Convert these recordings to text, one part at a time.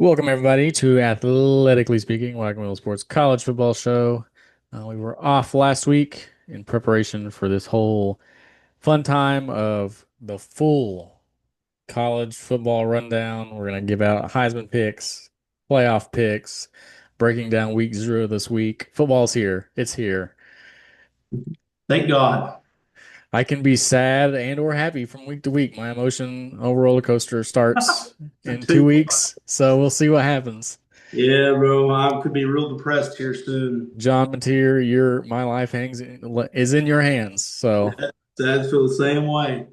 Welcome, everybody, to Athletically Speaking, Wagon Wheel Sports College Football Show. We were off last week in preparation for this whole fun time of the full college football rundown. We're going to give out Heisman picks, playoff picks, breaking down week 0 this week. Football's here. It's here. Thank God. I can be sad and or happy from week to week. My emotion roller coaster starts in Tell 2 weeks, so we'll see what happens. Yeah, bro, I could be real depressed here soon. John Mateer, your my life is in your hands. I feel the same way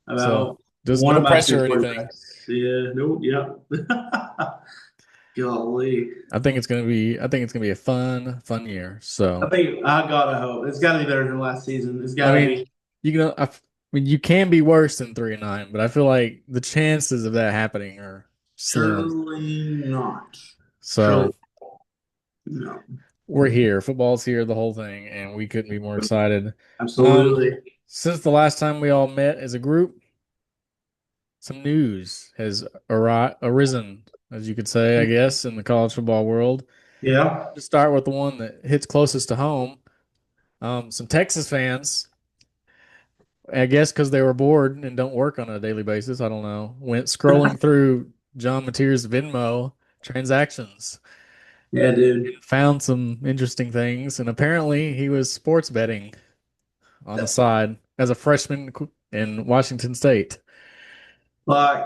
So about there's one no of my pressure two or anything. quarterbacks. Yeah, no, yeah. Golly. I think it's gonna be a fun year. So I gotta hope. It's gotta be better than last season. It's I gotta mean, be. you can be worse than 3-9, but I feel like the chances of that happening are slim. Surely not. Surely So no. we're here. Football's here, the whole thing, and we couldn't be more excited. Um, Absolutely. since the last time we all met as a group, some news has arisen, as you could say, I guess, in the college football world. Yeah. To start with the one that hits closest to home, some Texas fans, I guess because they were bored and don't work on a daily basis, I don't know, went scrolling through John Mateer's Venmo transactions Yeah, dude. and found some interesting things. And apparently, he was sports betting on the side as a freshman in Washington State. Like,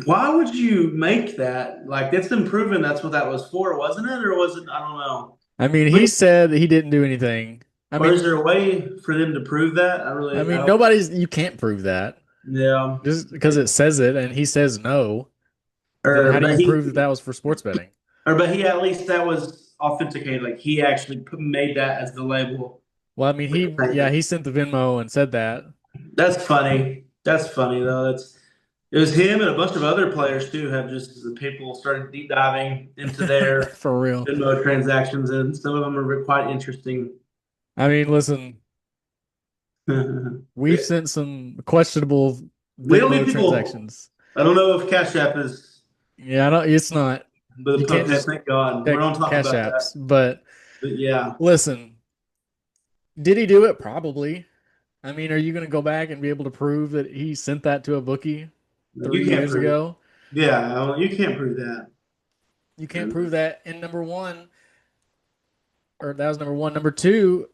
why would you make that? Like, it's been proven that's what that was for, wasn't it? Or was it? I don't know. I mean, he Wait, said that he didn't do anything. I or is mean, there a way for them to prove that? I I mean, don't. you can't prove that Yeah. just because it says it and he says no. Then how Or, do but you he, prove that that was for sports betting? but he at least that was authenticated. Like he actually made that as the label. Well, I mean, he sent the Venmo and said that That's funny. That's funny though. It was him and a bunch of other players too. Have just the people started deep diving into their for real. Venmo transactions, and some of them are quite interesting. I mean, listen, we've We sent some questionable don't need Venmo people. transactions. I don't know if Cash App is, Yeah, I don't. It's not. You but can't okay, just thank God. We check don't talk cash about apps. that. But But yeah, listen, did he do it? Probably. I mean, are you going to go back and be able to prove that he sent that to a bookie you three can't years prove it. ago? Yeah, you can't prove that. You can't prove that. And number one, or that was number one. Number two,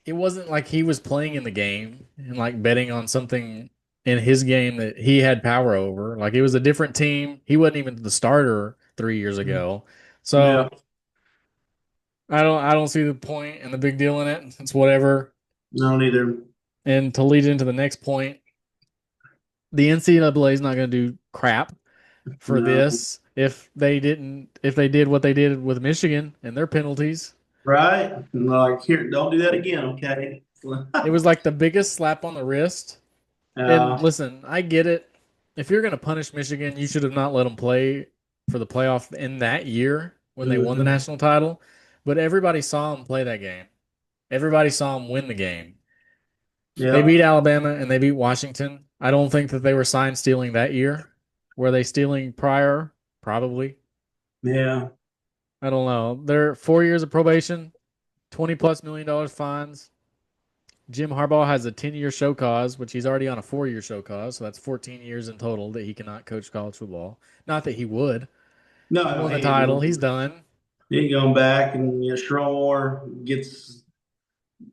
it wasn't like he was playing in the game and like betting on something in his game that he had power over. Like it was a different team. He wasn't even the starter 3 years ago. Yeah, So I don't see the point and the big deal in it. It's whatever. no, neither. And to lead into the next point, the NCAA is not going to do crap for No, this if they did what they did with Michigan and their penalties. right? Like here, don't do that again, okay? It was like the biggest slap on the wrist. And uh, listen, I get it. If you're going to punish Michigan, you should have not let them play for the playoff in that year when they won the mhm. national title. But everybody saw them play that game. Everybody saw them win the game. They Yeah, beat Alabama and they beat Washington. I don't think that they were sign stealing that year. Were they stealing prior? Probably. yeah, I don't know. They're 4 years of probation, 20 plus $1 million fines. Jim Harbaugh has a 10-year show cause, which he's already on a 4 year show cause. So that's 14 years in total that he cannot coach college football. Not that he would. He no, won the title. He's done. he ain't going back, and Sherrone Moore gets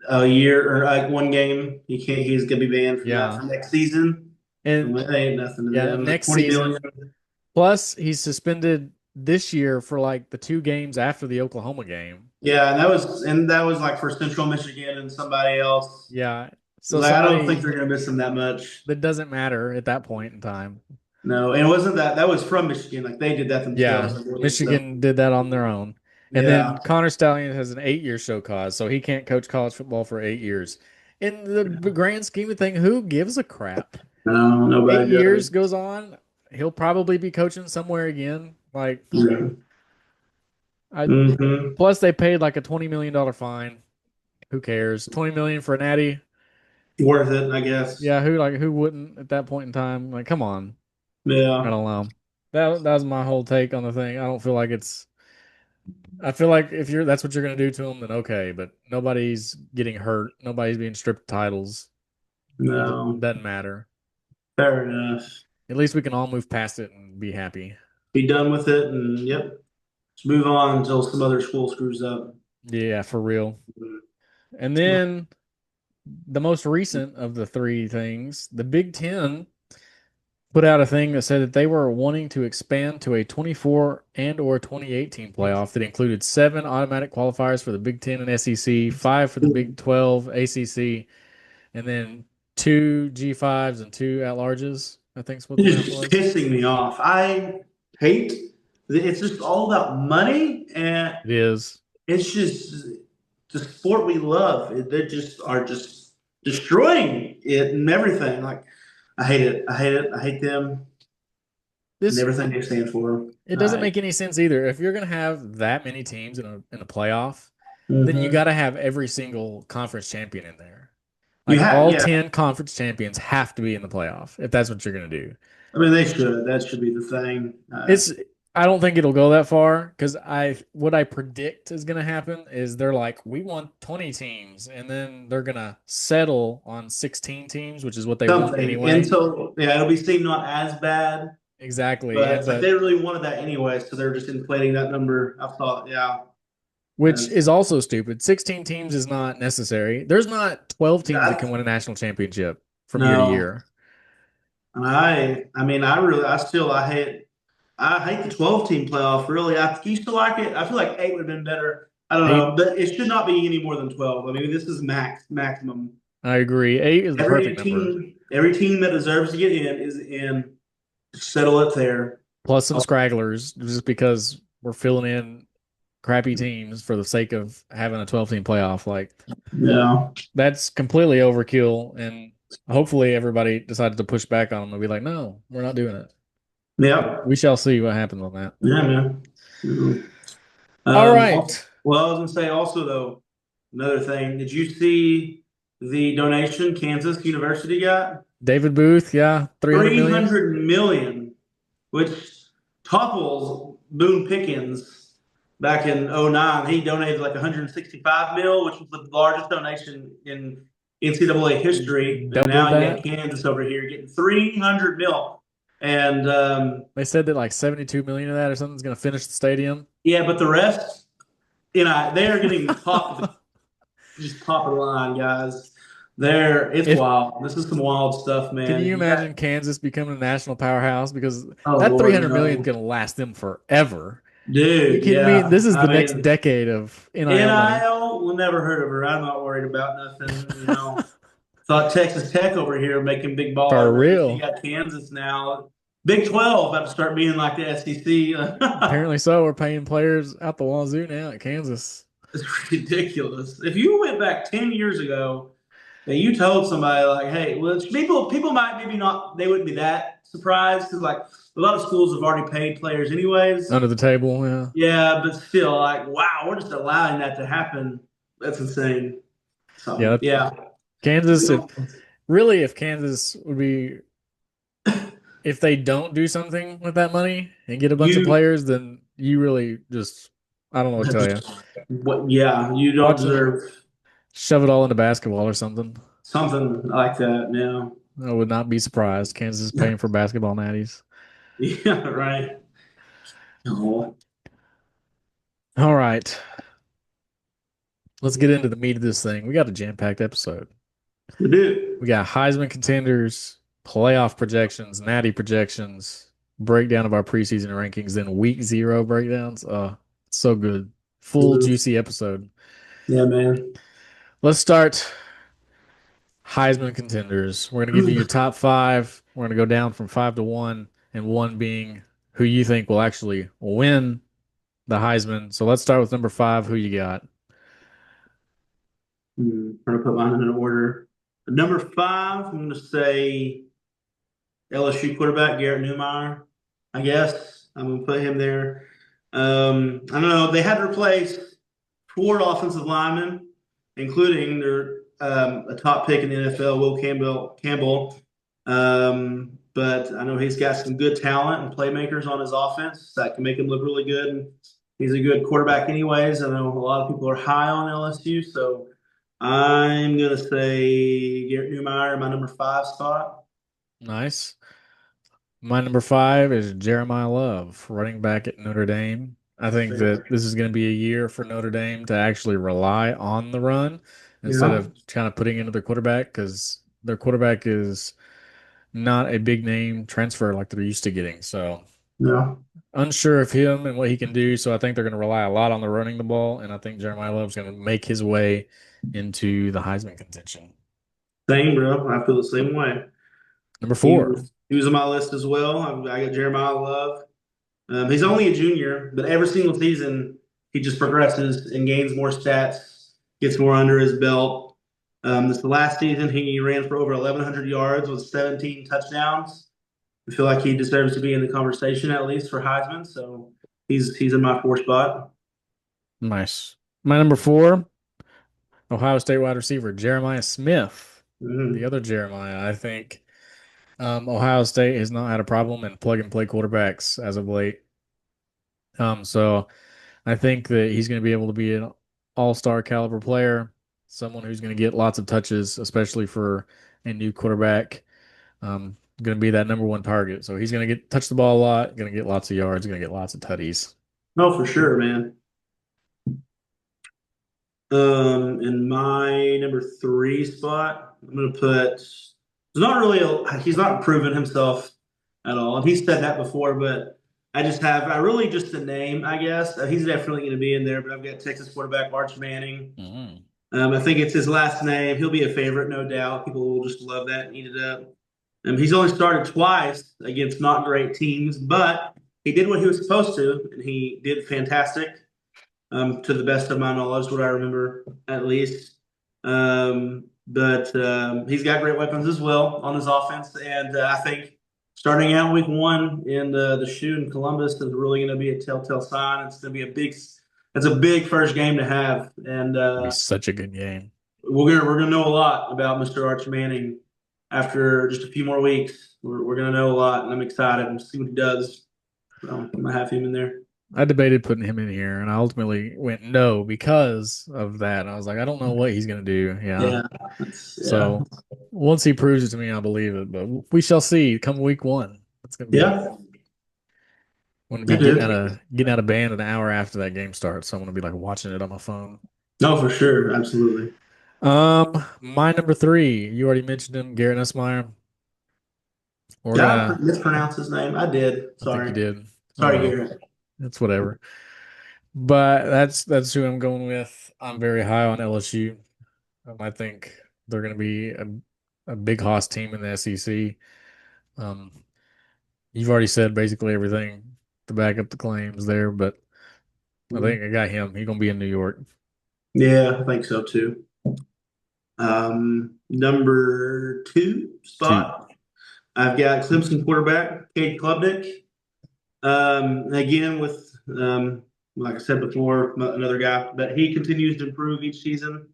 a year or like one game. He can't. He's gonna be banned from that Yeah. for next season. And And that ain't nothing to yeah, them. The next 20 billion. season. Plus, he's suspended this year for like the 2 games after the Oklahoma game. Yeah, and that was like for Central Michigan and somebody else. Yeah. So Like I don't think somebody they're gonna miss him that much. that doesn't matter at that point in time. No, and it wasn't that was from Michigan. Like they did that themselves, Yeah. I believe. So Michigan did that on their own. And then yeah, Connor Stallion has an 8 year show cause, so he can't coach college football for 8 years. In the grand scheme of things, who gives a crap? no, Eight nobody years does. goes on, he'll probably be coaching somewhere again. Like Yeah. I Hmm. plus they paid like a $20 million fine. Who cares? 20 million for a natty. Worth it, I guess. Yeah, who wouldn't at that point in time? Like, come on. I Yeah. don't know. that was my whole take on the thing. I don't feel like it's. I feel like if you're that's what you're gonna do to them, then okay. But nobody's getting hurt. Nobody's being stripped of titles. No, Doesn't matter. fair enough. At least we can all move past it and be happy. Be done with it, and yep, let's move on until some other school screws up. Yeah, for real. And then the most recent of the three things, the Big Ten put out a thing that said that they were wanting to expand to a 24 and or 2018 playoff that included seven automatic qualifiers for the Big Ten and SEC, five for the Big 12, ACC, and then two G5s and two at-larges. I think is what the It's math just was. pissing me off. I hate it's just all about money, and It is. it's just the sport we love. They just are just destroying it and everything. Like I hate it. I hate it. I hate them and This everything they stand for. it doesn't make any sense either. If you're gonna have that many teams in a playoff, then you got Mhm. to have every single conference champion in there. You Like have, all yeah. 10 conference champions have to be in the playoff if that's what you're going to do. I mean, they should. That should be the thing. It's I don't think it'll go that far because I what I predict is going to happen is they're like we want 20 teams and then they're going to settle on 16 teams, which is what they want Something. And anyway. so, yeah, it'll be seen not as bad, Exactly. but And it's like but they really wanted that anyway, so they're just inflating that number. I thought, yeah, which that's, is also stupid. 16 teams is not necessary. There's not 12 teams that can that's win a national championship from year to no. year. I mean, I hate the 12 team playoff. Really, I used to like it. I feel like eight would have been better. I don't know, Eight, but it should not be any more than 12. I mean, this is maximum. I agree. Eight is the perfect number. Every team that deserves to get in is in. Settle it there. Plus some scragglers just because we're filling in crappy teams for the sake of having a 12 team playoff. Like Yeah. that's completely overkill. And hopefully everybody decided to push back on them and be like, no, we're not doing it. But Yep. we shall see what happens on that. Yeah, man. Mhm. All Also, right. well, I was gonna say also though, another thing. Did you see the donation Kansas University got? David Booth, yeah, 300 Three million. hundred million, which topples Boone Pickens back in '09. He donated like 165 mil, which was the largest donation in NCAA history. And Doubled now you got that. Kansas over here getting 300 mil. And They said that like 72 million of that or something is going to finish the stadium. yeah, but the rest, they are getting just top of the line, guys. It's If wild. This is some wild stuff, Can man. you You got, imagine Kansas becoming a national powerhouse? Because oh that Lord, 300 million is no, going to last them forever. Are you dude. kidding me? Yeah, This is I the next mean, decade of NIL money. NIL will never heard of her. I'm not worried about nothing. Thought Texas Tech over here making big For baller moves. You real. got Kansas now. Big 12 about to start being like the SEC. Apparently so. We're paying players out the wazoo now at Kansas. It's ridiculous. If you went back 10 years ago and you told somebody like, hey, well, people might maybe not, they wouldn't be that surprised because like a lot of schools have already paid players anyways. Under the table, yeah. Yeah, but still, like, wow, we're just allowing that to happen. That's insane. So Yeah, yeah, Kansas, if Kansas would be, if they don't do something with that money and get a bunch of you players, then you really just, I don't know what to tell you. what? Yeah, you don't Watch them deserve shove it all into basketball or something. something like that now. I would not be surprised. Kansas is paying for basketball natties. Yeah, right. Oh, All right. Let's get into the meat of this thing. We got a jam-packed episode. we do. We got Heisman contenders, playoff projections, natty projections, breakdown of our preseason rankings, then week zero breakdowns. So good. Full juicy episode. Yeah, man. Let's start Heisman contenders. We're going to give you your top five. We're going to go down from five to one, and one being who you think will actually win the Heisman. So let's start with number five. Who you got? Trying to put mine in order. Number five, I'm going to say LSU quarterback Garrett Newmeyer. I guess I'm going to put him there. I don't know. They had to replace four offensive linemen, including their a top pick in the NFL, Will Campbell. but I know he's got some good talent and playmakers on his offense that can make him look really good. And he's a good quarterback, anyways. I know a lot of people are high on LSU, so I'm gonna say Garrett Newmeyer, my number five spot. Nice. My number five is Jeremiah Love, running back at Notre Dame. I think that this is going to be a year for Notre Dame to actually rely on the run instead Yeah, of kind of putting into their quarterback because their quarterback is not a big name transfer like they're used to getting. So yeah, unsure of him and what he can do. So I think they're going to rely a lot on the running the ball, and I think Jeremiah Love's going to make his way into the Heisman contention. same, bro. I feel the same way. Number He four. was he was on my list as well. I got Jeremiah Love. He's only a junior, but every single season he just progresses and gains more stats, gets more under his belt. This last season he ran for over 1,100 yards with 17 touchdowns. I feel like he deserves to be in the conversation at least for Heisman. So he's in my four spot. Nice. My number four, Ohio State wide receiver Jeremiah Smith, the Mhm. other Jeremiah. I think Ohio State has not had a problem in plug and play quarterbacks as of late. So I think that he's going to be able to be an all-star caliber player, someone who's going to get lots of touches, especially for a new quarterback. Going to be that number one target. So he's going to get touch the ball a lot, going to get lots of yards, going to get lots of tutties. No, for sure, man. In my number three spot, I'm gonna put. He's not really. He's not proven himself at all, and he's said that before. But I really just the name, I guess. He's definitely going to be in there. But I've got Texas quarterback Arch Manning. Mm, I think it's his last name. He'll be a favorite, no doubt. People will just love that and eat it up. He's only started twice against not great teams, but he did what he was supposed to, and he did fantastic to the best of my knowledge, what I remember at least. But he's got great weapons as well on his offense, and I think starting out week one in the shoe in Columbus is really going to be a telltale sign. It's going to be it's a big first game to have, and it'll be such a good game. we're gonna know a lot about Mr. Arch Manning after just a few more weeks. We're gonna know a lot, and I'm excited to see what he does. So I'm gonna have him in there. I debated putting him in here, and I ultimately went no because of that. I was like, I don't know what he's going to do. Yeah. Yeah, yeah, So once he proves it to me, I'll believe it. But we shall see come week one. It's yeah. going to be Yeah, dude. getting out of band an hour after that game starts. So I'm going to be like watching it on my phone. No, for sure. Absolutely. My number three, you already mentioned him, Garrett Nussmeier. We're Did I gonna, mispronounce his name? I did. I think you Sorry. did. Oh Sorry, well, Garrett. it's whatever. But that's who I'm going with. I'm very high on LSU. I think they're going to be a big hoss team in the SEC. Um, you've already said basically everything to back up the claims there, but I think I got him. He's going to be in New York. Yeah, I think so too. Number two Two. spot, I've got Clemson quarterback Cade Klubnik. Again, with like I said before, another guy, but he continues to improve each season.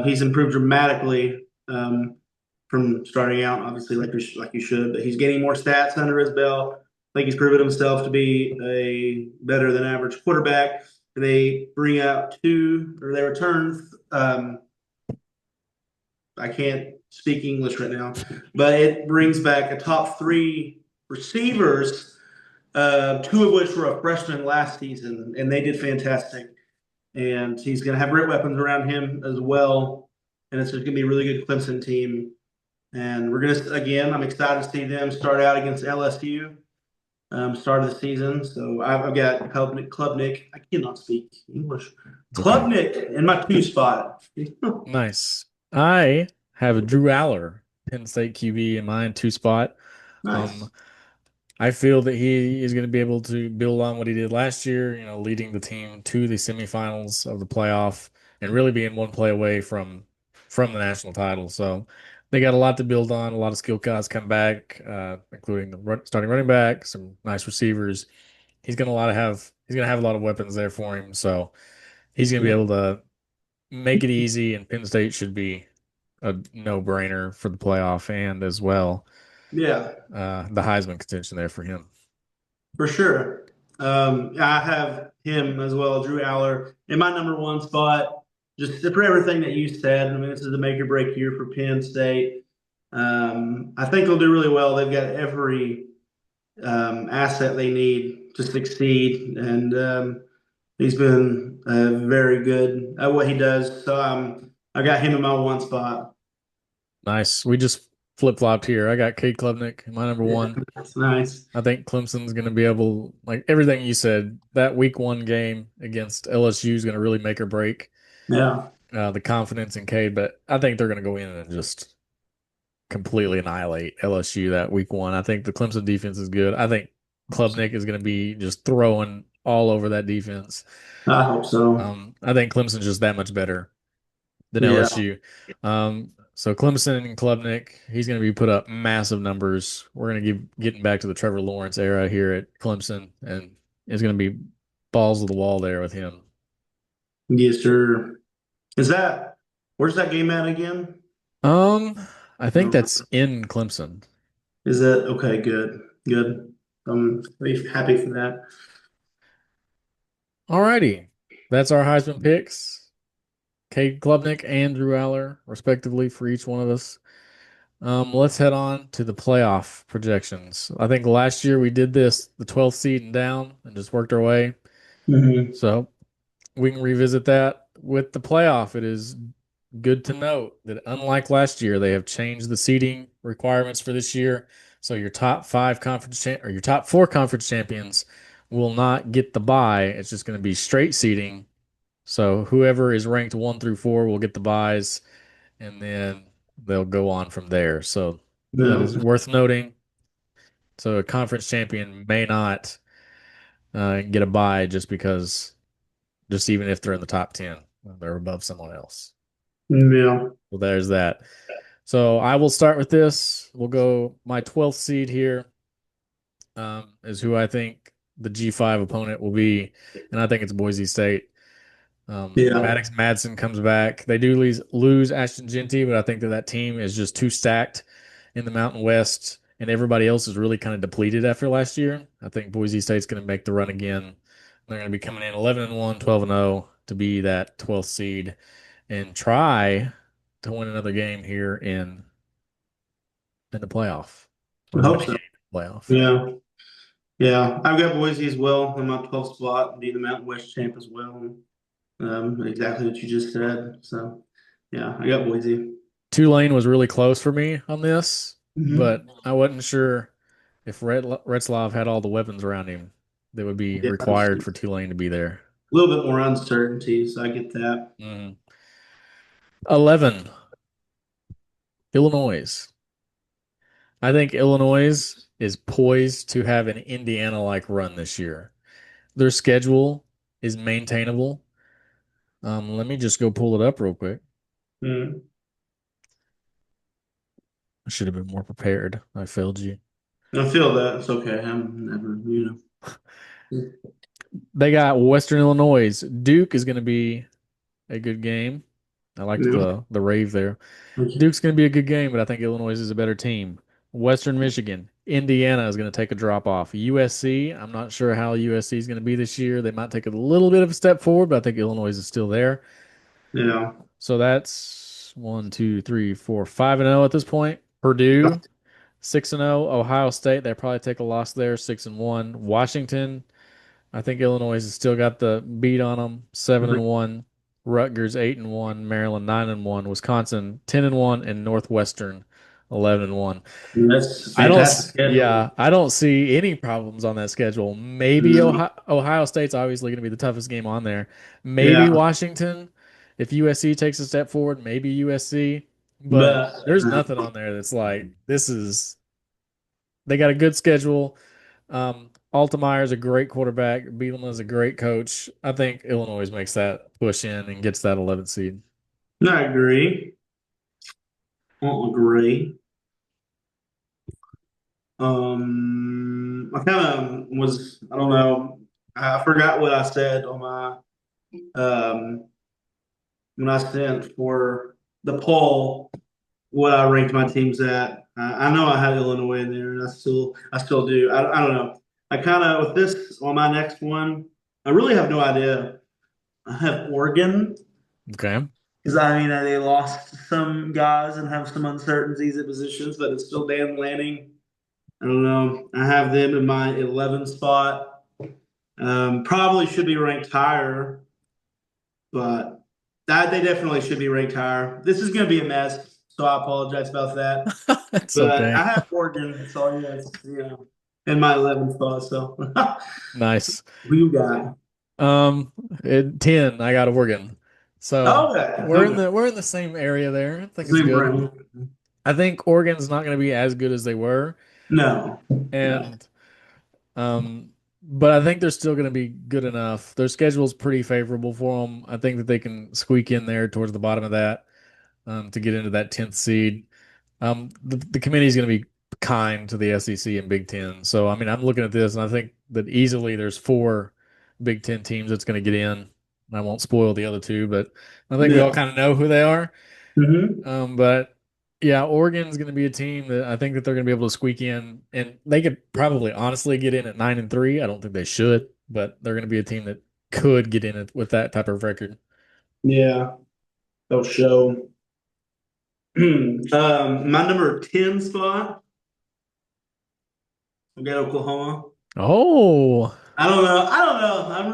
He's improved dramatically from starting out, obviously, like you should, but he's getting more stats under his belt. I think he's proven himself to be a better than average quarterback. They bring out they return. I can't speak English right now, but it brings back a top three receivers, two of which were a freshman last season, and they did fantastic. And he's going to have great weapons around him as well. And it's going to be a really good Clemson team. And we're going to, again, I'm excited to see them start out against LSU, start of the season. So I've got Klubnik. I cannot speak English. It's okay. Klubnik in my two spot. Nice. I have Drew Aller, Penn State QB in mine, two spot. Um, Nice. I feel that he is going to be able to build on what he did last year, leading the team to the semifinals of the playoff and really being one play away from the national title. So they got a lot to build on, a lot of skill guys come back, including the starting running back, some nice receivers. He's going to have a lot of weapons there for him. So he's going to be Yeah. able to make it easy, and Penn State should be a no-brainer for the playoff and as well. Yeah, the Heisman contention there for him. for sure. I have him as well, Drew Aller, in my number one spot. Just for everything that you said. I mean, this is a make or break year for Penn State. I think they'll do really well. They've got every asset they need to succeed, and he's been very good at what he does. So I got him in my one spot. Nice. We just flip flopped here. I got Cade Klubnik, my number Yeah, one. that's nice. I think Clemson's going to be able, like everything you said, that week one game against LSU is going to really make or break Yeah, the confidence in Cade. But I think they're going to go in and just completely annihilate LSU that week one. I think the Clemson defense is good. I think Klubnik is going to be just throwing all over that defense. I hope so. I think Clemson's just that much better than Yeah, LSU. So Clemson and Klubnik, he's going to be put up massive numbers. We're going to keep getting back to the Trevor Lawrence era here at Clemson, and it's going to be balls to the wall there with him. yes, sir. Is that where's that game at again? Um, I I think don't that's remember. in Clemson. Is it okay? Good, good. I'm very happy for that. Alrighty, that's our Heisman picks. Cade Klubnik and Drew Aller, respectively, for each one of us. Let's head on to the playoff projections. I think last year we did this, the 12th seed and down, and just worked our way. Hmm. So we can revisit that with the playoff. It is good to note that unlike last year, they have changed the seeding requirements for this year. So your top five or your top four conference champions will not get the bye. It's just going to be straight seeding. So whoever is ranked one through four will get the buys, and then they'll go on from there. So that No, is worth noting. So a conference champion may not get a bye just because, just even if they're in the top 10, they're above someone else. yeah, Well, there's that. So I will start with this. We'll go my 12th seed here is who I think the G5 opponent will be, and I think it's Boise State. yeah, Maddox Madsen comes back. They do lose Ashton Genty, but I think that team is just too stacked in the Mountain West, and everybody else is really kind of depleted after last year. I think Boise State's going to make the run again. They're going to be coming in 11 and 1, 12 and 0 to be that 12th seed and try to win another game here in the playoff I or win hope a game so. in the playoff. Yeah, yeah. I've got Boise as well in my 12th spot, be the Mountain West champ as well. Exactly what you just said. So, yeah, I got Boise. Tulane was really close for me on this, but Hmm. I wasn't sure if Retzlaff had all the weapons around him that would be Yeah, just required a for Tulane to be there. little bit more uncertainty, so I get that. Mhm. 11, Illinois. I think Illinois is poised to have an Indiana-like run this year. Their schedule is maintainable. Let me just go pull it up real quick. Mm. I should have been more prepared. I failed you. I feel that. It's okay. I'm never. They got Western Illinois. Duke is going to be a good game. I liked Yeah. the rave there. Duke's going to be a good game, but I think Illinois is a better team. Western Michigan, Indiana is going to take a drop off. USC, I'm not sure how USC is going to be this year. They might take a little bit of a step forward, but I think Illinois is still there. Yeah. So that's 5-0 at this point. Purdue, 6-0. Ohio State, they probably take a loss there, 6-1. Washington, I think Illinois has still got the beat on them, 7-1. Rutgers 8-1, Maryland 9-1, Wisconsin 10-1, and Northwestern 11-1. That's a fantastic schedule. I don't see any problems on that schedule. Maybe No. Ohio State's obviously going to be the toughest game on there. Maybe Yeah. Washington, if USC takes a step forward, maybe USC, but But there's nothing on there that's like they got a good schedule. Altemeyer's a great quarterback. Bielema's a great coach. I think Illinois makes that push in and gets that 11th seed. I agree. Won't agree. I kind of was, I don't know, I forgot what I said on my, um, when I sent for the poll, what I ranked my teams at. I know I had Illinois in there, and I still do. I don't know. I kind of with this on my next one, I really have no idea. I have Oregon Okay. because I mean they lost some guys and have some uncertainties at positions, but it's still Dan Lanning. I don't know. I have them in my 11 spot. Probably should be ranked higher, but that they definitely should be ranked higher. This is going to be a mess, so I apologize about that. It's But I okay. have Oregon, so yes, in my 11th spot. So Nice. who you got? At 10, I got Oregon. So Okay, we're in okay. the same area there. I think it's Same good. brand. I think Oregon's not going to be as good as they were, No, no. and um, but I think they're still going to be good enough. Their schedule's pretty favorable for them. I think that they can squeak in there towards the bottom of that to get into that 10th seed. The committee is going to be kind to the SEC and Big Ten. So, I mean, I'm looking at this and I think that easily there's four Big Ten teams that's going to get in. I won't spoil the other two, but I think we all Yeah. kind of know who they are. Hmm. But yeah, Oregon's going to be a team that I think that they're going to be able to squeak in, and they could probably honestly get in at 9-3. I don't think they should, but they're going to be a team that could get in it with that type of record. Yeah, they'll show. My number 10 spot, we got Oklahoma. Oh, I don't know. I don't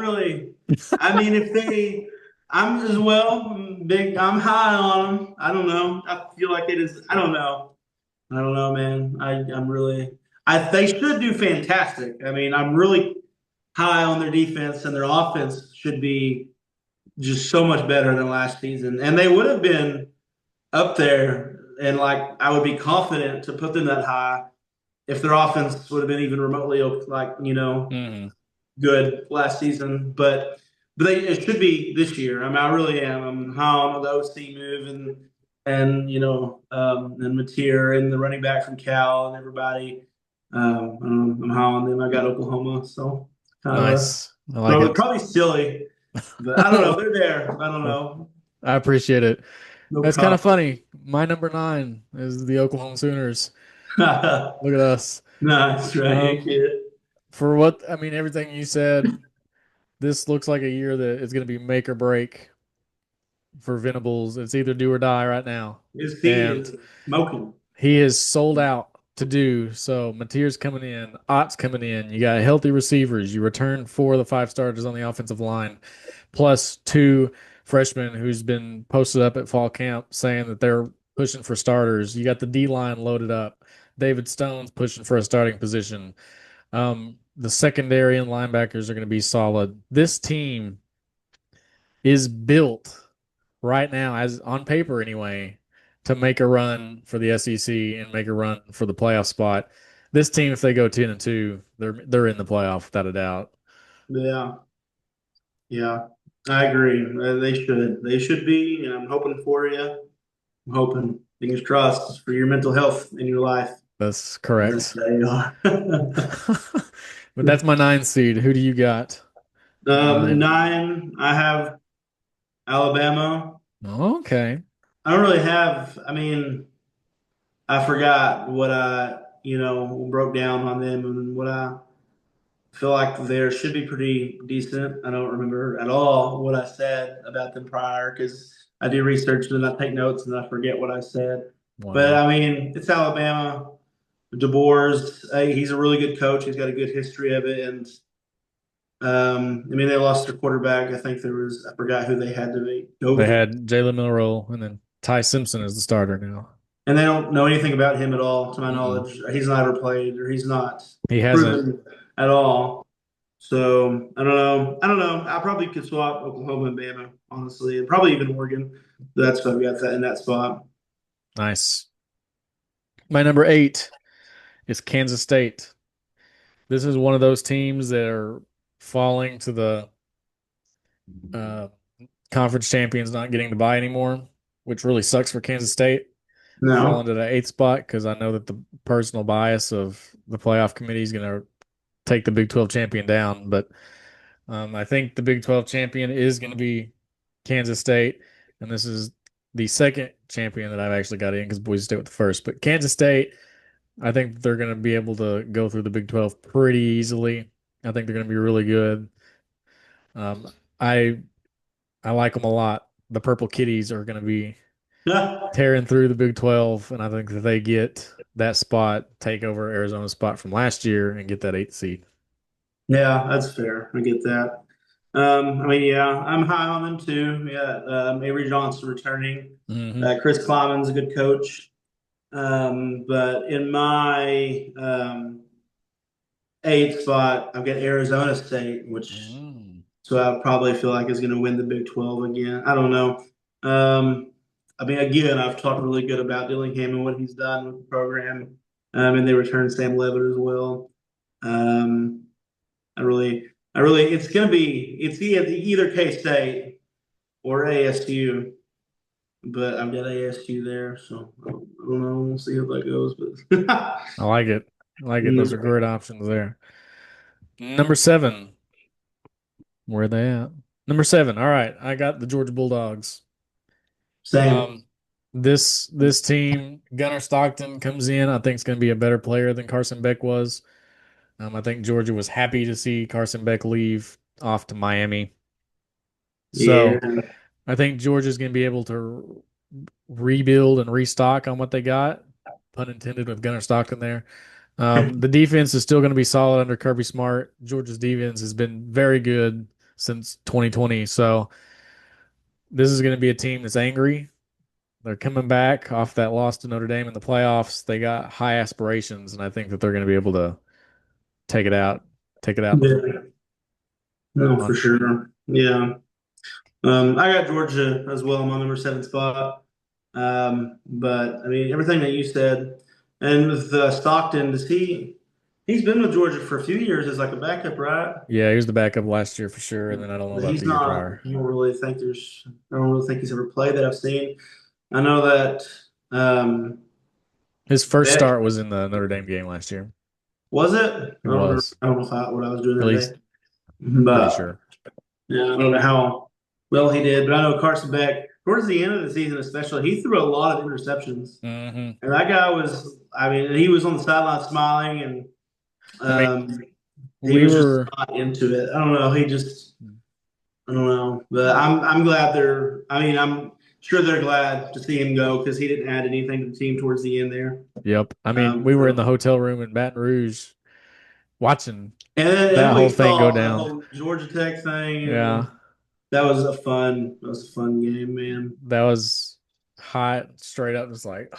know. I mean, if they, I'm as well. I'm high on them. I don't know. I feel like it is. I don't know. I don't know, man. I'm really, they should do fantastic. I mean, I'm really high on their defense, and their offense should be just so much better than last season. And they would have been up there, and like, I would be confident to put them that high if their offense would have been even remotely like, hmm, good last season, but it should be this year. I mean, I really am. I'm high on the OC move and and Mateer and the running back from Cal and everybody. I'm high on them. I got Oklahoma, so kind of a nice. I like it. probably silly, but I don't know. They're there. I don't know. I appreciate it. No That's kind of problem. funny. My number nine is the Oklahoma Sooners. Look at us. Nice, right, Um, kid? for what I mean, everything you said, this looks like a year that is going to be make or break for Venables. It's either do or die right now. His seed And is smoking. he is sold out to do. So Mateer's coming in, Ott's coming in. You got healthy receivers. You return four of the five starters on the offensive line, plus two freshmen who's been posted up at fall camp saying that they're pushing for starters. You got the D line loaded up. David Stone's pushing for a starting position. The secondary and linebackers are going to be solid. This team is built right now, as on paper anyway, to make a run for the SEC and make a run for the playoff spot. This team, if they go 10-2, they're in the playoff without a doubt. Yeah. Yeah, I agree. They should. They should be, and I'm hoping for you. I'm hoping, fingers crossed, for your mental health in your life. That's Yes, correct. they are. But that's my nine seed. Who do you got at nine? 9, I have Alabama. Okay. I don't really have, I mean, I forgot what broke down on them and what I feel like there should be pretty decent. I don't remember at all what I said about them prior because I do research and I take notes and I forget what I said. But Wow. I mean, it's Alabama. DeBoer's, he's a really good coach. He's got a good history of it. And I mean, they lost their quarterback. I think I forgot who they had to They go. had Jalen Milroe and then Ty Simpson as the starter now. And they don't know anything about him at all, to my Mm-mm. knowledge. He's not ever played or he's not He hasn't. proven at all. So I don't know. I don't know. I probably could swap Oklahoma and Bama, honestly, and probably even Oregon. That's why we got that in that spot. Nice. My number eight is Kansas State. This is one of those teams that are falling to the uh, conference champions not getting to buy anymore, which really sucks for Kansas State. Falling No. to the eighth spot because I know that the personal bias of the playoff committee is going to take the Big 12 champion down. But I think the Big 12 champion is going to be Kansas State. And this is the second champion that I've actually got in because Boise State with the first. But Kansas State, I think they're going to be able to go through the Big 12 pretty easily. I think they're going to be really good. Um, I I like them a lot. The Purple Kitties are going to be Yeah, tearing through the Big 12, and I think that they get that spot, take over Arizona's spot from last year, and get that eighth seed. yeah, that's fair. I get that. I mean, yeah, I'm high on them too. Yeah, Avery Johnson returning. Hmm. Chris Kleiman's a good coach. But in my eighth spot, I've got Arizona State, which Mm. so I probably feel like is going to win the Big 12 again. I don't know. Um, I mean, again, I've talked really good about Dillingham and what he's done with the program, and they returned Sam Levitt as well. Um, it's going to be it's either K State or ASU, but I've got ASU there, so I don't know. We'll see how that goes, but I like it. I like it. Those are Mm, great options there. Number seven, where are they at? Number seven. All right, I got the Georgia Bulldogs. same. Um, this team, Gunnar Stockton comes in. I think it's going to be a better player than Carson Beck was. I think Georgia was happy to see Carson Beck leave off to Miami. Yeah, So I think Georgia's going to be able to rebuild and restock on what they got. Pun intended with Gunnar Stockton there. The defense is still going to be solid under Kirby Smart. Georgia's defense has been very good since 2020. So this is going to be a team that's angry. They're coming back off that loss to Notre Dame in the playoffs. They got high aspirations, and I think that they're going to be able to take it out, take it out yeah, no, for on. sure. Yeah. I got Georgia as well, my number seven spot. But I mean, everything that you said, and with Stockton, he's been with Georgia for a few years as like a backup, right? Yeah, he was the backup last year for sure, and then I don't know about He's the year not. prior. I don't really think he's ever played that I've seen. I know that His first Beck start was in the Notre Dame game last year. was it. I It don't remember. was, I don't know what I was doing at that least day, pretty but sure. yeah, I don't know how well he did. But I know Carson Beck towards the end of the season, especially, he threw a lot of interceptions. Hmm. And that guy was, I mean, he was on the sideline smiling, and I mean, he we was just were, not into it. I don't know. I don't know. But I'm glad I mean, I'm sure they're glad to see him go because he didn't add anything to the team towards the end there. yep. I mean, we were in the So, hotel room in Baton Rouge watching and that then we whole thing go saw the down. whole Georgia Tech thing, Yeah, and that was a fun game, man. that was hot, straight up, just like,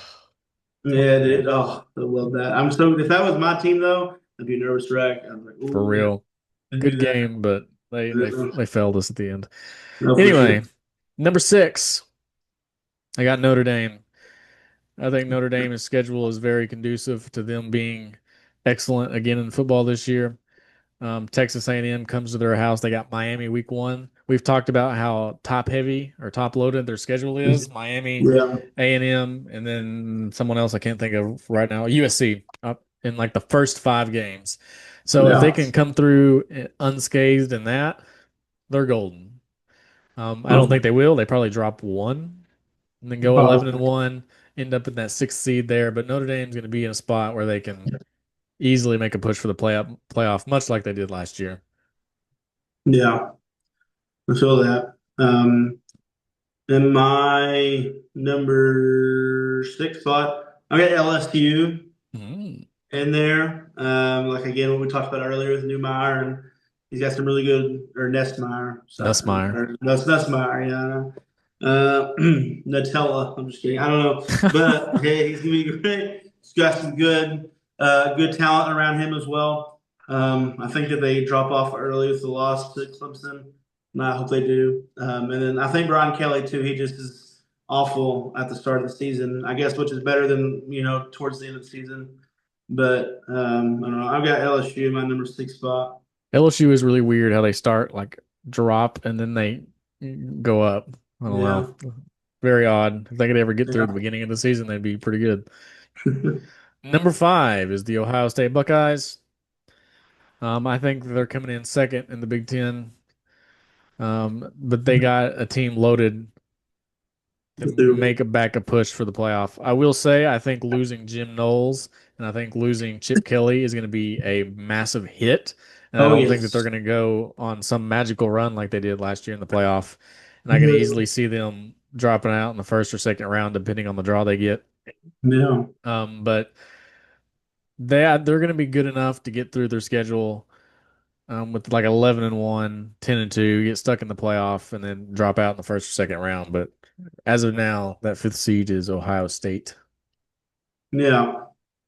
Yeah, dude. man, Oh, I love that. I'm so if that was my team though, I'd be a nervous wreck. I'm like, for oh man, real. I do Good that. game, but they failed us at the end. No, for sure. Anyway, number six, I got Notre Dame. I think Notre Dame's schedule is very conducive to them being excellent again in football this year. Texas A&M comes to their house. They got Miami week one. We've talked about how top heavy or top loaded their schedule is. Miami, Yeah, A&M, and then someone else I can't think of right now. USC up in like the first five games. So if they yeah. can come through unscathed in that, they're golden. I don't Oh, think they will. They probably drop one and then go 11 and probably. 1, end up in that sixth seed there. But Notre Dame's going to be in a spot where they can easily make a push for the playoff, much like they did last year. Yeah, I feel that. In my number six spot, I got LSU Mm. in there. Like again, what we talked about earlier with Newmeyer, and he's got some really good or Nestmeyer, sorry, Nussmeier. or Nussmeyer, yeah. Nutella. I'm just kidding. I don't know, but hey, he's gonna be great. He's got some good talent around him as well. I think that they drop off early with the loss to Clemson, and I hope they do. And then I think Brian Kelly too. He just is awful at the start of the season, I guess, which is better than towards the end of the season. But I don't know. I've got LSU in my number six spot. LSU is really weird how they start like drop and then they go up. I don't Yeah, know. Very odd. If they could ever get through the yeah. beginning of the season, they'd be pretty good. Number five is the Ohio State Buckeyes. I think they're coming in second in the Big Ten. But they got a team loaded to Through. make a back a push for the playoff. I will say I think losing Jim Knowles and I think losing Chip Kelly is going to be a massive hit. And I Oh don't think that they're yes. going to go on some magical run like they did last year in the playoff. And I can Yeah. easily see them dropping out in the first or second round, depending on the draw they get. Yeah. But they're going to be good enough to get through their schedule with like 11 and 1, 10 and 2, get stuck in the playoff, and then drop out in the first or second round. But as of now, that fifth seed is Ohio State. Yeah.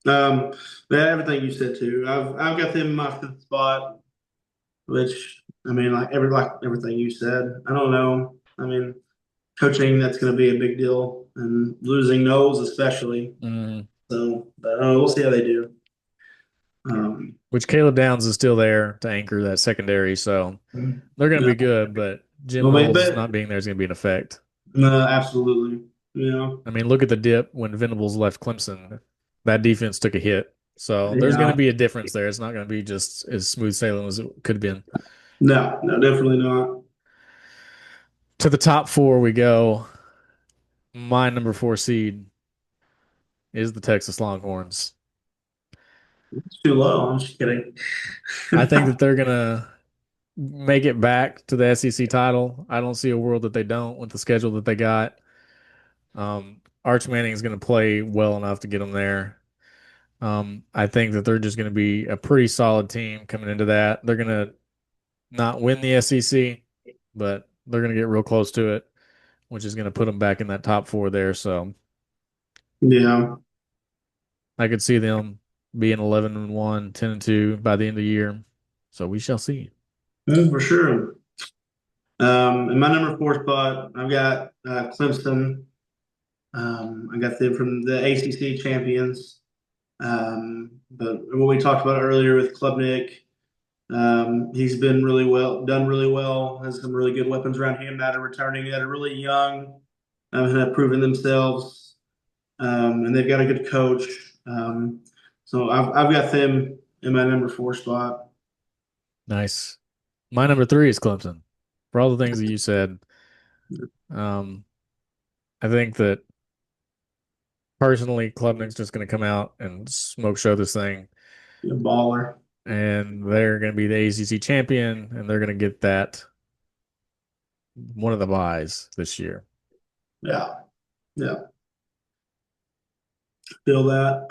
Um, everything you said too. I've got them in my fifth spot, which I mean, like everything you said. I don't know. I mean, coaching that's going to be a big deal, and losing Knowles especially. Mm. So, but we'll see how they do. Um, Which Caleb Downs is still there to anchor that secondary, so they're going to yeah. be good. But Jim Well, Knowles not being there is going to be an effect. no, absolutely. Yeah. I mean, look at the dip when Venables left Clemson. That defense took a hit. So there's going to Yeah. be a difference there. It's not going to be just as smooth sailing as it could have been. No, no, definitely not. To the top four we go. My number four seed is the Texas Longhorns. It's too low. I'm just kidding. I think that they're going to make it back to the SEC title. I don't see a world that they don't with the schedule that they got. Arch Manning is going to play well enough to get them there. I think that they're just going to be a pretty solid team coming into that. They're going to not win the SEC, but they're going to get real close to it, which is going to put them back in that top four there. So Yeah, I could see them being 11 and 1, 10 and 2 by the end of the year. So we shall see. for sure. In my number four spot, I've got Clemson. I got them from the ACC champions. But what we talked about earlier with Klubnik, he's been really well, done really well, has some really good weapons around him that are returning, that are really young, and have proven themselves. And they've got a good coach. So I've got them in my number four spot. Nice. My number three is Clemson. For all the things that you said, um, I think that personally, Klubnik's just going to come out and smoke show this thing, A baller. and they're going to be the ACC champion, and they're going to get that one of the buys this year. Yeah, yeah, feel that.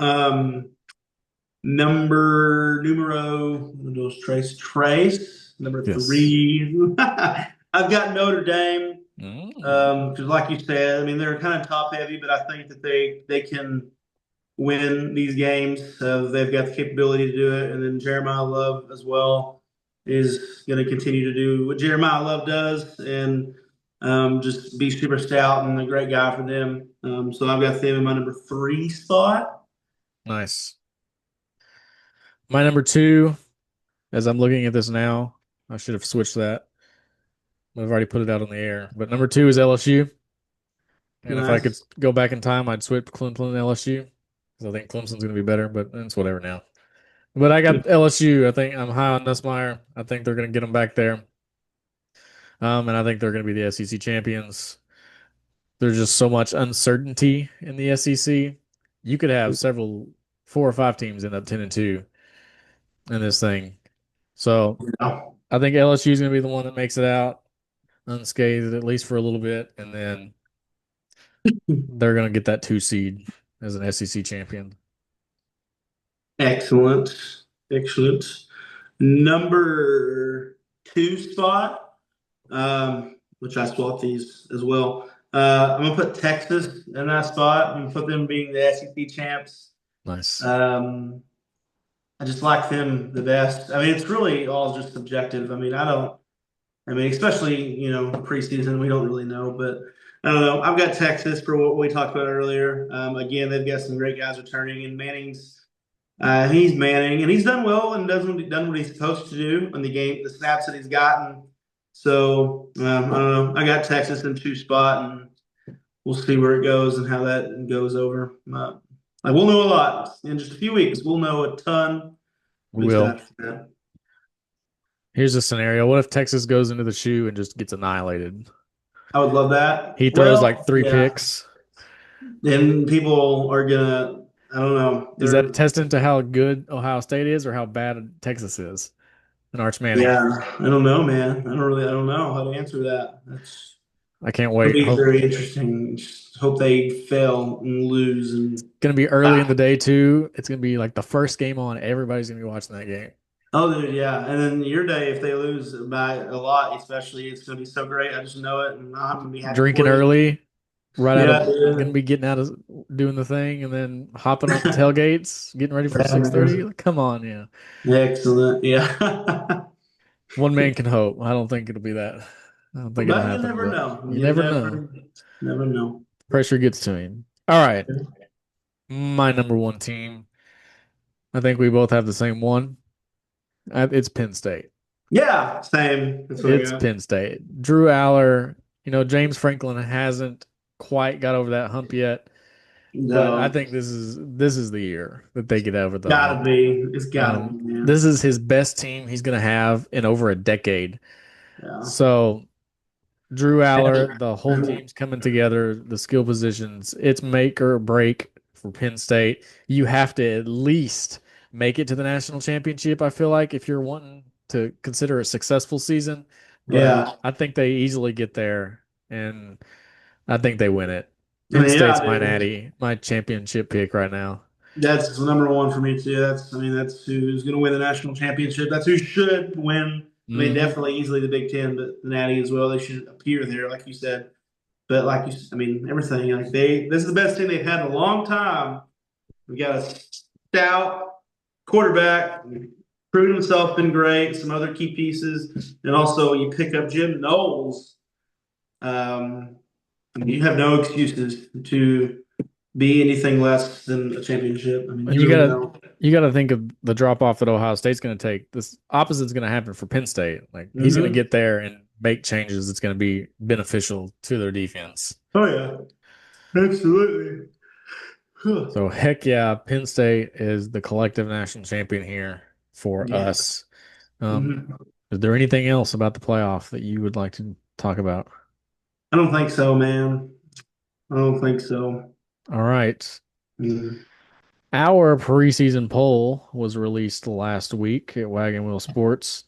Number number Yes. three. I've got Notre Dame. Mm. Because like you said, I mean they're kind of top heavy, but I think that they can win these games. They've got the capability to do it, and then Jeremiah Love as well is going to continue to do what Jeremiah Love does, and just be super stout and a great guy for them. So I've got them in my number three spot. Nice. My number two, as I'm looking at this now, I should have switched that. I've already put it out on the air. But number two is LSU. And if I could Nice. go back in time, I'd switch Clemson and LSU because I think Clemson's going to be better, but it's whatever now. But I got LSU. I think I'm high on Nussmeier. I think they're going to get them back there. And I think they're going to be the SEC champions. There's just so much uncertainty in the SEC. You could have several, four or five teams end up 10 and 2 in this thing. So Yeah. I think LSU is going to be the one that makes it out unscathed, at least for a little bit. And then they're going to get that two seed as an SEC champion. Excellent. Excellent. Number two spot, which I swapped these as well. I'm gonna put Texas in that spot. I'm gonna put them being the SEC champs. Nice. Um, I just like them the best. I mean, it's really all just subjective. I mean, I don't. I mean, especially preseason, we don't really know, but I don't know. I've got Texas for what we talked about earlier. Again, they've got some great guys returning, and he's Manning, and he's done well and done what he's supposed to do in the game, the snaps that he's gotten. So I don't know. I got Texas in two spot, and we'll see where it goes and how that goes over. We'll know a lot in just a few weeks. We'll know a ton, at We least will. after that. Here's a scenario. What if Texas goes into the shoe and just gets annihilated? I would love that. He throws like Well, three yeah. picks. Then people are gonna, I don't know. Is that a They're, testament to how good Ohio State is or how bad Texas is? And Arch Manning. yeah, I don't know, man. I don't know how to answer that. That's I can't gonna wait. be Hope very interesting. Just hope they fail and lose and gonna be early in the ah. day too. It's gonna be like the first game on. Everybody's gonna be watching that game. Oh, dude, yeah. And then your day, if they lose by a lot, especially, it's gonna be so great. I just know it, and I'm gonna be happy Drinking for you. early, right out Yeah, of gonna dude. be getting out of doing the thing and then hopping on the tailgates, getting ready for Yeah, 6:30. man. Come on, yeah. Excellent. Yeah. One man can hope. I don't think it'll be that. I don't think it'll But you happen, never but know. you You never know. never know. Pressure gets to him. All right. My number one team. I think we both have the same one. It's Penn State. Yeah, same. That's what I It's got. Penn State. Drew Aller, James Franklin hasn't quite got over that hump yet, but I No, think this is the year that they get over the gotta hump. be. It's gotta be, man. This is his best team he's going to have in over a decade. Yeah. So Drew Aller, And- the whole team's coming together, the skill positions. It's make or break for Penn State. You have to at least make it to the national championship, I feel like, if you're wanting to consider a successful season. But yeah. I think they easily get there, and I think they win it. I Penn mean, yeah, State's my dude. natty, my championship pick right now. That's number one for me too. I mean, that's who's going to win the national championship. That's who should win. I mean, Hmm. definitely easily the Big Ten, but the Natty as well. They should appear there, like you said. But I mean, everything like this is the best team they've had in a long time. We got a stout quarterback, proven himself, been great. Some other key pieces, and also you pick up Jim Knowles. Um, I mean, you have no excuses to be anything less than a championship. I mean, And you you really gotta don't. you gotta think of the drop off that Ohio State's gonna take. This opposite's gonna happen for Penn State. Like he's gonna Mm-hmm. get there and make changes that's gonna be beneficial to their defense. Oh yeah, absolutely. So heck yeah, Penn State is the collective national champion here for Yeah. us. Um, Mm-hmm. is there anything else about the playoff that you would like to talk about? I don't think so, man. I don't think so. All right. Mm, Our preseason poll was released last week at Wagon Wheel Sports.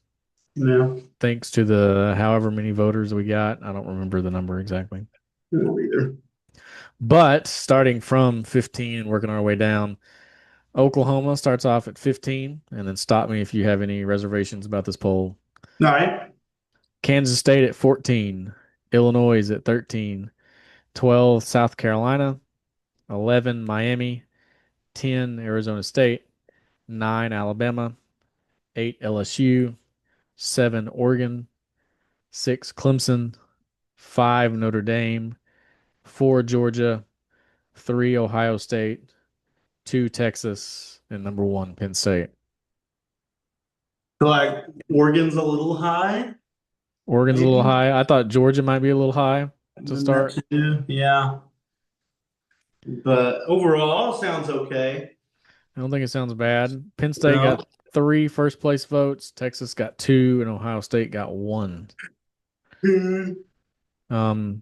no, Thanks to the however many voters we got. I don't remember the number exactly. I don't either. But starting from 15 and working our way down, Oklahoma starts off at 15, and then stop me if you have any reservations about this poll. All right. Kansas State at 14, Illinois at 13, 12 South Carolina, 11 Miami, 10 Arizona State, 9 Alabama, 8 LSU, 7 Oregon, 6 Clemson, 5 Notre Dame, 4 Georgia, 3 Ohio State, 2 Texas, and number 1 Penn State. So like Oregon's a little high, Oregon's a little maybe. high. I thought Georgia might be a little high to And that start. too. Yeah. But overall, sounds okay. I don't think it sounds bad. Penn State No. got 3 first place votes. Texas got 2, and Ohio State got 1. Mm. Um,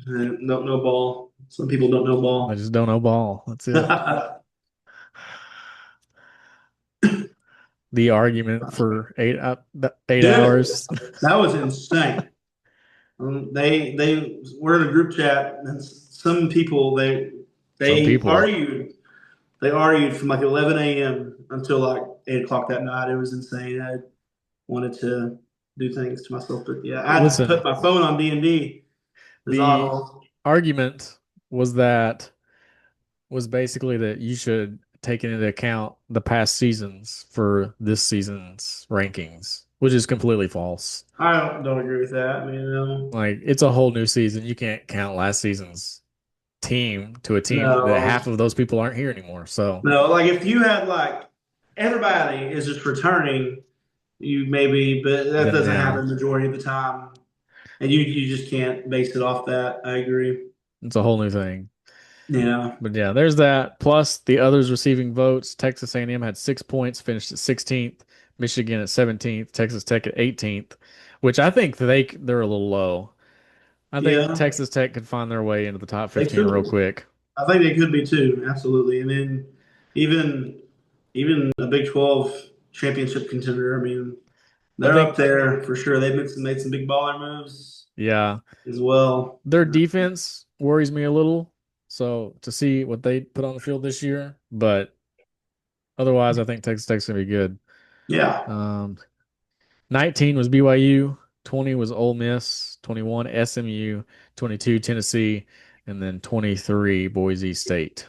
Don't know ball. Some people don't know I ball. just don't know ball. That's it. That The argument for 8 Dude, hours. that was insane. They were in a group chat, and some people Some they people. argued they argued from like 11 a.m. until like 8 o'clock that night. It was insane. I wanted to do things to myself, but yeah, I had to put Listen, my phone on D&D. It was the awful. argument was that was basically that you should take into account the past seasons for this season's rankings, which is completely false. I don't agree with that. I mean, Like it's a whole new season. You can't count last season's team to a team that no, half of those people aren't here anymore. So no. Like if you had like everybody is just returning, you maybe, but that then doesn't yeah, happen the majority of the time, and you just can't base it off that. I agree. it's a whole new thing. Yeah. But yeah, there's that. Plus the others receiving votes. Texas A&M had 6 points, finished at 16th. Michigan at 17th. Texas Tech at 18th, which I think they're a little low. I think Yeah, Texas Tech could find their way into the top they 15 real could. quick. I think they could be too. Absolutely. And then even even a Big 12 championship contender. I mean, I they're up think, there for sure. They've made some big baller moves yeah, as well. their defense worries me a little. So to see what they put on the field this year, but otherwise, I think Texas Tech's gonna be good. Yeah, Um, 19 was BYU, 20 was Ole Miss, 21 SMU, 22 Tennessee, and then 23 Boise State.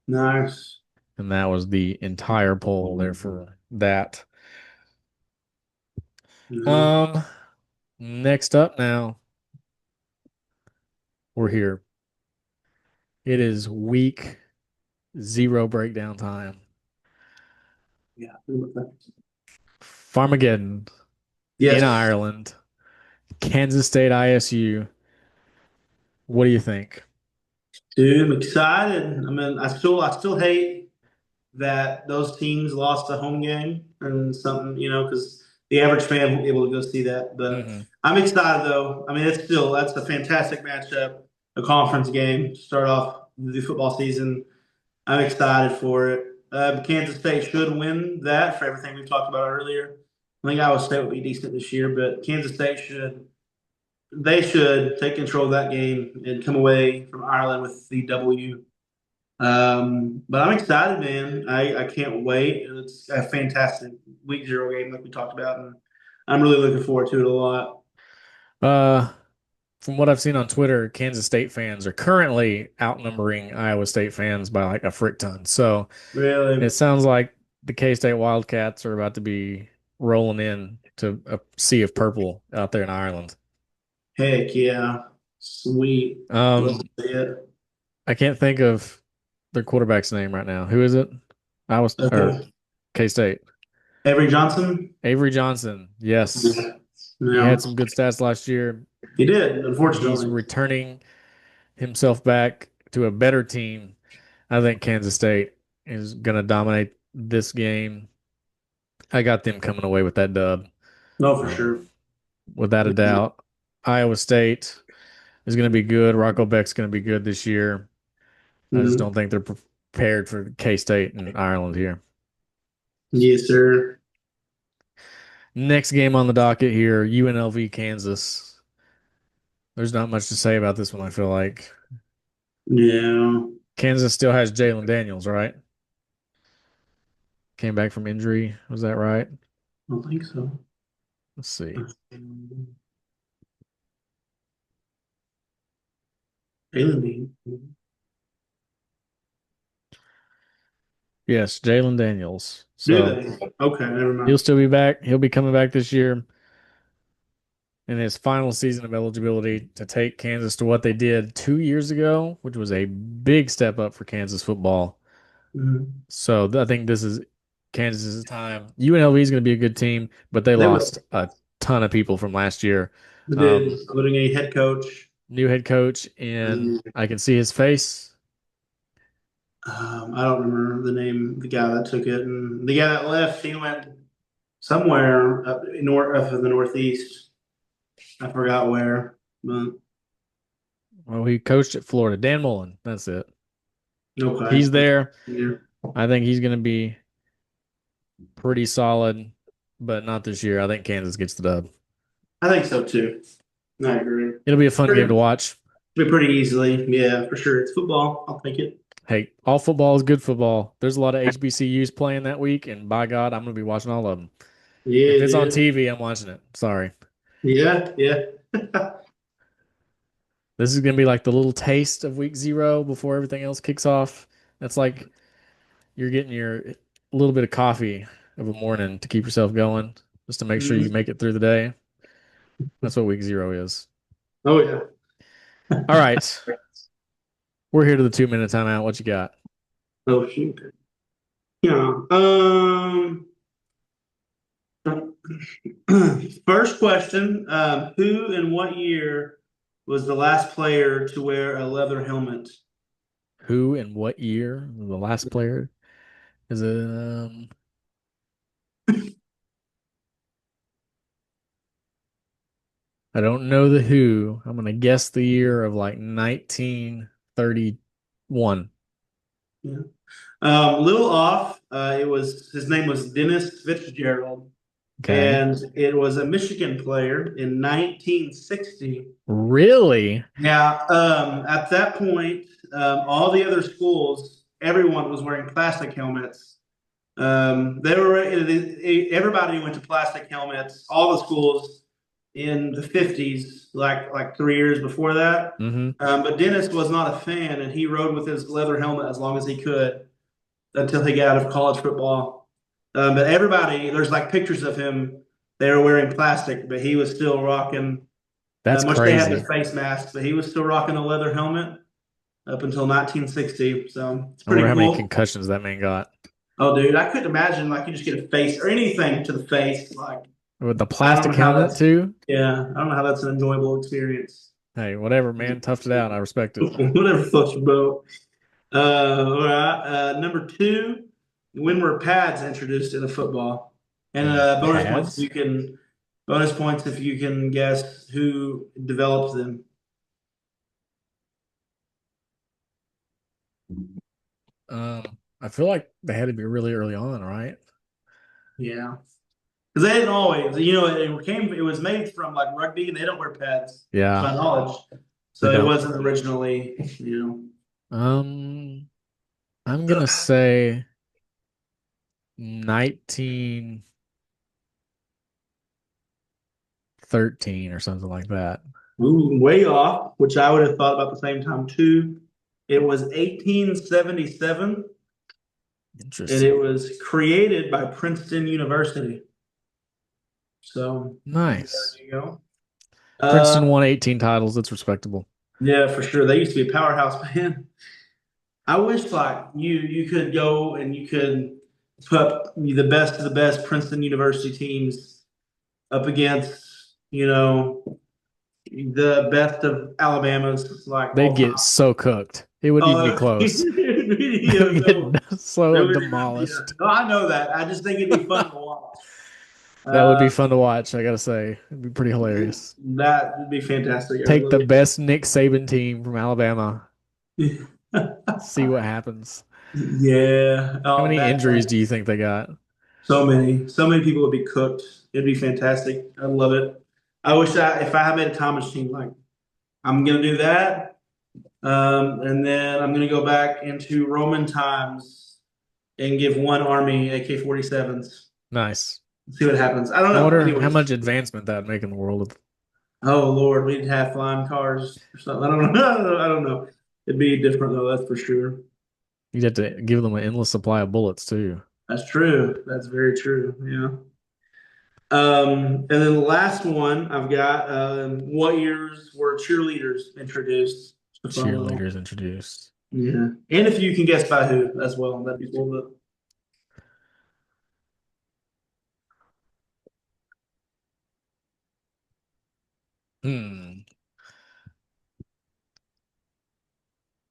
nice. And that was the entire poll there for that. Yeah, Um, Next up now, we're here. It is week zero breakdown time. yeah. Farmageddon in Yes, Ireland, Kansas State ISU. What do you think? dude, I'm excited. I mean, I still hate that those teams lost a home game and something, because the average fan won't be able to go see that. But Hmm. I'm excited though. I mean, that's a fantastic matchup, a conference game to start off the football season. I'm excited for it. Kansas State should win that for everything we've talked about earlier. I think Iowa State will be decent this year, but Kansas State should. They should take control of that game and come away from Ireland with the W. But I'm excited, man. I can't wait. It's a fantastic week zero game, like we talked about, and I'm really looking forward to it a lot. Uh, from what I've seen on Twitter, Kansas State fans are currently outnumbering Iowa State fans by like a frick ton. So it Really, sounds like the K-State Wildcats are about to be rolling in to a sea of purple out there in Ireland. heck yeah, sweet. Love Um, to see it. I can't think of their quarterback's name right now. Who is it? Iowa or Okay, K-State. Avery Johnson. Avery Johnson. Yes. Yeah, He had yeah, some good stats last year. he did. He's Unfortunately, returning himself back to a better team. I think Kansas State is going to dominate this game. I got them coming away with that dub, no, for um, sure. without a doubt. Iowa State is going to be good. Rocco Beck's going to be good this year. I just Mhm. don't think they're prepared for K-State and Ireland here. Yes, sir. Next game on the docket here, UNLV Kansas. There's not much to say about this one, I feel like. Yeah, Kansas still has Jalen Daniels, right? Came back from injury. Was that right? I don't think so. Let's see. Alien Bean. Yes, Jalen Daniels. Do So they? Okay, never he'll mind. still be back. He'll be coming back this year in his final season of eligibility to take Kansas to what they did 2 years ago, which was a big step up for Kansas football. Mhm. So I think this is Kansas's time. UNLV is going to be a good team, but they They will. lost a ton of people from last year. They did, Um, including a head coach. New head coach, and I can see his face. I don't remember the name of the guy that took it, and the guy that left, he went somewhere up in the Northeast. I forgot where, but Well, he coached at Florida. Dan Mullen. That's it. okay. He's there. Yeah, I think he's going to be pretty solid, but not this year. I think Kansas gets the dub. I think so too. I agree. It'll be a fun game to Pretty, watch. be pretty easily. Yeah, for sure. It's football. I'll take it. Hey, all football is good football. There's a lot of HBCUs playing that week, and by God, I'm going to be watching all of them. If Yeah, it's on dude. TV, I'm watching it. Sorry. Yeah, yeah. This is going to be like the little taste of week zero before everything else kicks off. That's like you're getting your little bit of coffee of a morning to keep yourself going, just to make sure you Mhm. make it through the day. That's what week zero is. Oh yeah. All right. We're here to the 2 minute timeout. What you got? Oh shoot. Yeah. First question, who and what year was the last player to wear a leather helmet? Who and what year? The last player is it? I don't know the who. I'm gonna guess the year of like 1931. Yeah. Little off. It was his name was Dennis Fitzgerald, Okay. and it was a Michigan player in 1960. Really? Yeah. At that point, all the other schools, everyone was wearing plastic helmets. They were everybody went to plastic helmets. All the schools in the 50s, like 3 years before that. Mm-hmm. But Dennis was not a fan, and he rode with his leather helmet as long as he could until he got out of college football. But everybody, there's like pictures of him. They were wearing plastic, but he was still rocking. That's Which they had the crazy. face masks, but he was still rocking a leather helmet up until 1960. So it's I wonder pretty how many cool. concussions that man got. Oh, dude, I couldn't imagine like you just get a face or anything to the face. Like With the I don't plastic know how helmet that's. too? Yeah, I don't know how that's an enjoyable experience. Hey, whatever, man. Toughed it out. I respect it. Whatever floats your boat. All right. Number two, when were pads introduced in a football? And When were if you pads? can bonus points if you can guess who developed them. I feel like they had to be really early on, right? Yeah, because they didn't always. It was made from like rugby, and they don't wear pads, to Yeah, my knowledge. they So it don't. wasn't originally, Um, I'm gonna say 1913 or something like that. ooh, way off, which I would have thought about the same time too. It was 1877, and it Interesting. was created by Princeton University. So there Nice. you go. Princeton Uh, won 18 titles. That's respectable. yeah, for sure. They used to be a powerhouse, man. I wish like you could go and you could put the best of the best Princeton University teams up against, the best of Alabama's like They'd all get time. so cooked. It wouldn't even be Oh, close. They'd no, get so there would not be demolished. no, I know that. I just think it'd be fun to watch. That would be Uh, fun to watch, I gotta say. It'd be pretty hilarious. that would be fantastic. I would Take the love best Nick Saban team from Alabama, it. see what happens. Yeah. How Oh, many that injuries do you think they got? so many people would be cooked. It'd be fantastic. I love it. I wish if I had made a time machine, like I'm gonna do that, and then I'm gonna go back into Roman times and give one army AK-47s. Nice. See what happens. I don't I know. wonder how Anyways, much advancement that'd make in the world of oh Lord, we'd have flying cars or something. I don't know. I don't know. It'd be different though. That's for sure. you'd have to give them an endless supply of bullets too. That's true. That's very true. Yeah. And then the last one I've got, what years were cheerleaders introduced? Just a fun little, Cheerleaders introduced. yeah. And if you can guess by who as well, that'd be cool. But Hmm.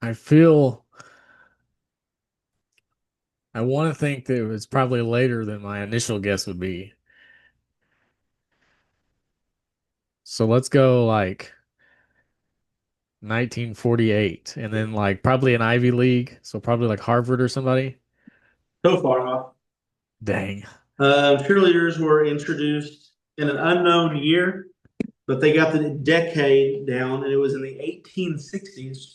I feel I want to think that it was probably later than my initial guess would be. So let's go like 1948 and then like probably an Ivy League, so probably like Harvard or somebody. so far off. Dang. Cheerleaders were introduced in an unknown year, but they got the decade down, and it was in the 1860s.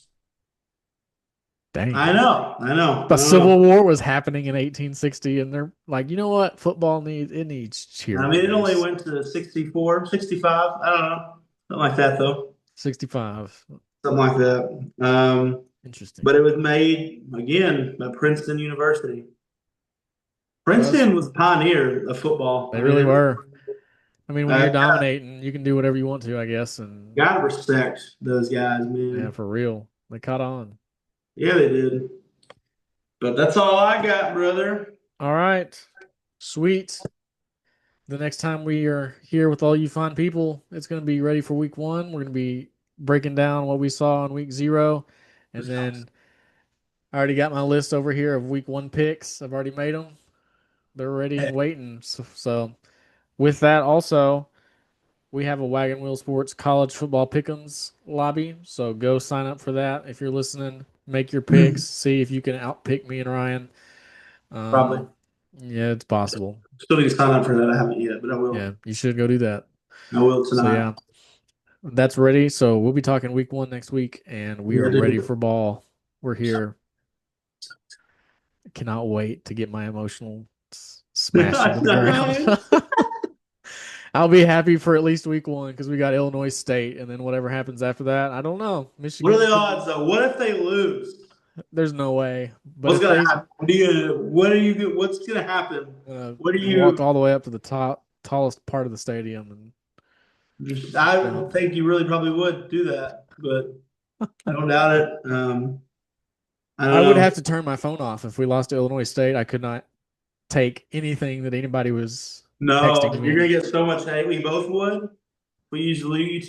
Dang. I know, I know, I The know. Civil War was happening in 1860 and they're like, "You know what? Football needs I mean, it only cheerleaders." went to 64, 65. I don't know. Something like that, though. 65. Something like that. Interesting. But it was made again by Princeton University. Well, Princeton was a pioneer of football. they I mean, really they really were. were. I mean, when you're Gotta, dominating, you can do whatever you want to, I guess. And gotta respect those guys, yeah, man. for real, they caught on. Yeah, they did. But that's all I got, brother. All right. Sweet. The next time we are here with all you fine people, it's going to be ready for week one. We're going to be breaking down what we saw in week zero. And then I already got my list over here of week one picks. I've already made them. They're ready and waiting. So with that, also, we have a Wagon Wheel Sports college football pick'ems lobby, so go sign up for that if you're listening. Make your picks, see if you can outpick me and Ryan. Probably. Um, yeah, it's possible. Still need to sign up for that. I haven't yet, but I Yeah, will. you should go do that. I will So tonight. yeah, that's ready. So we'll be talking week one next week, and we Yeah, are ready dude. for ball. We're here. Cannot wait to get my emotional smashed I into the ground. know. I'll be happy for at least week one because we got Illinois State, and then whatever happens after that, I don't know. What are Michigan the could be. odds though? What if they lose? There's no way. But What's if gonna they happen? What's gonna happen? What do walk you? all the way up to the tallest part of the stadium, and I no, think you really probably would do that, but I don't doubt it. I don't I would know. have to turn my phone off if we lost to Illinois State. I could not take anything that anybody was texting No, you're me. gonna get so much hate. We both would. We usually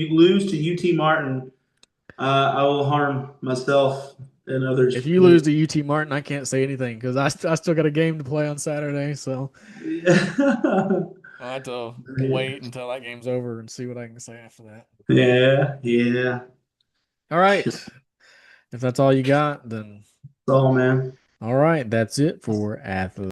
lose to UT Martin. I will harm myself and If others. you lose to UT Martin, I can't say anything because I still got a game to play on Saturday. So I have to wait until that game's over and see what I can say after that. Yeah, yeah. All right. If that's all you got, then That's all, man. all right. That's it for Athletic.